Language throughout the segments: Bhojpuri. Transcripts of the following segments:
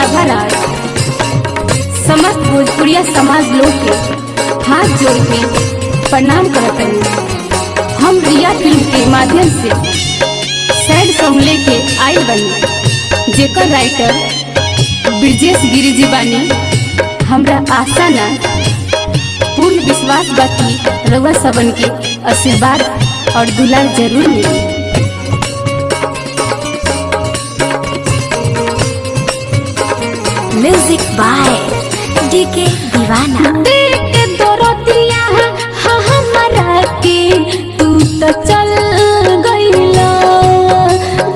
राघा राज समस्त भोजपुरिया समाज लोग के हाथ जोड़ के प्रणाम करत हूँ। हम रिया फिल्म के माध्यम से सैड सॉन्ग लेके आए बनी, जेकर राइटर ब्रजेश गिरी जी बानी। हमरा आशा ना पूर्ण विश्वास बाकी रउआ सबन के आशीर्वाद और दुलार जरूर मिली। म्यूजिक बाय डीके दीवाना। देख दरदिया हमरा के तू तो चल गइला,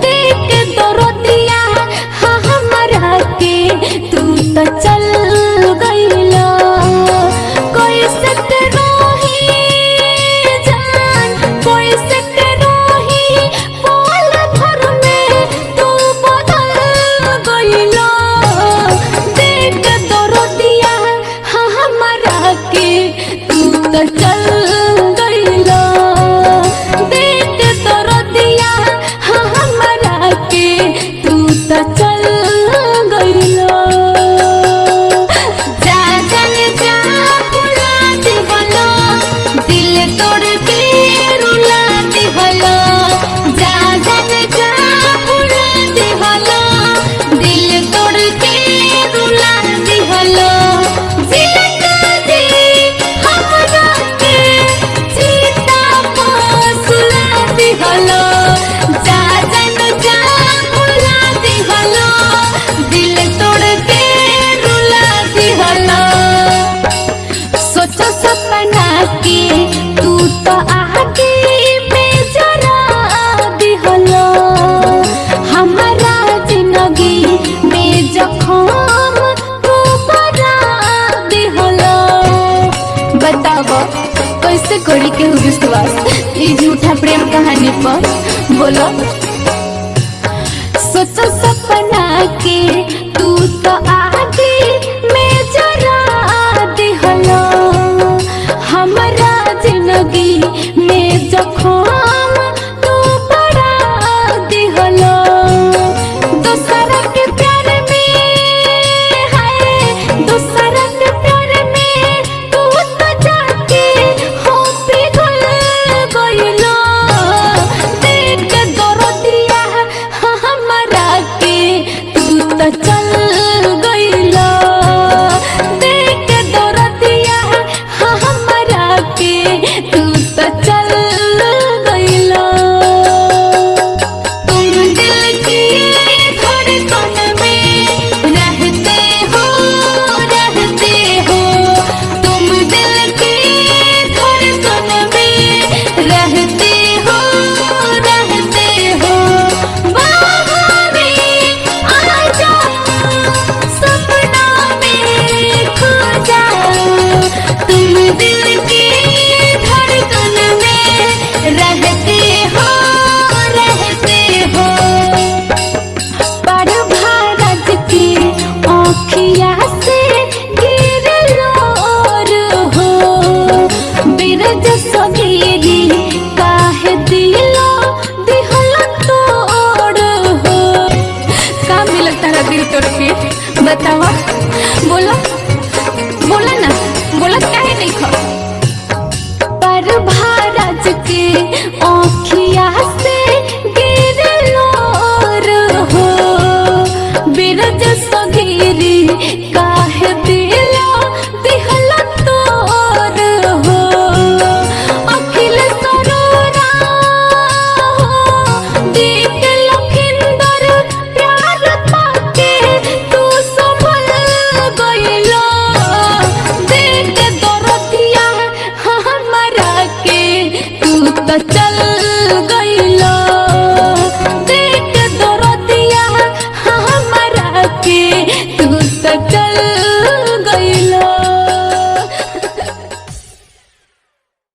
देख दरदिया हमरा के तू तो चल गइला। कोई सत रोही जान, कोई सत रोही पल भर में तू बदल गइला। देख दरदिया हमरा के तू तो चल गइला, देख दरदिया हमरा के तू तो चल गइला। जा जान जा भुला दिहलो, दिल तोड़ के रुला दिहलो। जा जान जा भुला दिहलो, दिल तोड़ के रुला दिहलो। जिलता दे हमरा के सीता सुला दिहलो। जा जान जा भुला दिहलो, दिल तोड़ के रुला दिहलो। सोचो सपना के तू तो आगे में जरा दिहलो। हमारा जिंदगी में जखम तू बरा दिहलो। बताओ कैसे करी के विश्वास ई झूठा प्रेम कहानी पर, बोलो। सोचो सपना के तू तो आगे में जरा दिहलो। हमारा जिंदगी में जखम तू बड़ा दिहलो। दूसरा के प्यार में है, दूसरा के प्यार में तू तो जाके हो पिघल गइलो। देख दरदिया हमरा के तू तो चल गइलो। देख दरदिया हमरा के तू तो चल गइलो। तुम दिल की धड़कन में रहते हो, रहते हो। तुम दिल की धड़कन में रहते हो, रहते हो। बाहर आ जाओ, सपना में खो जाओ। तुम दिल की धड़कन में रहते हो, रहते हो। पर भारत की आँखिया से गिरलोर हो, बिरज सगीरी काहे दिलो दिहलो तोड़ हो। का मिलत तारा दिल तोड़ के बतावा।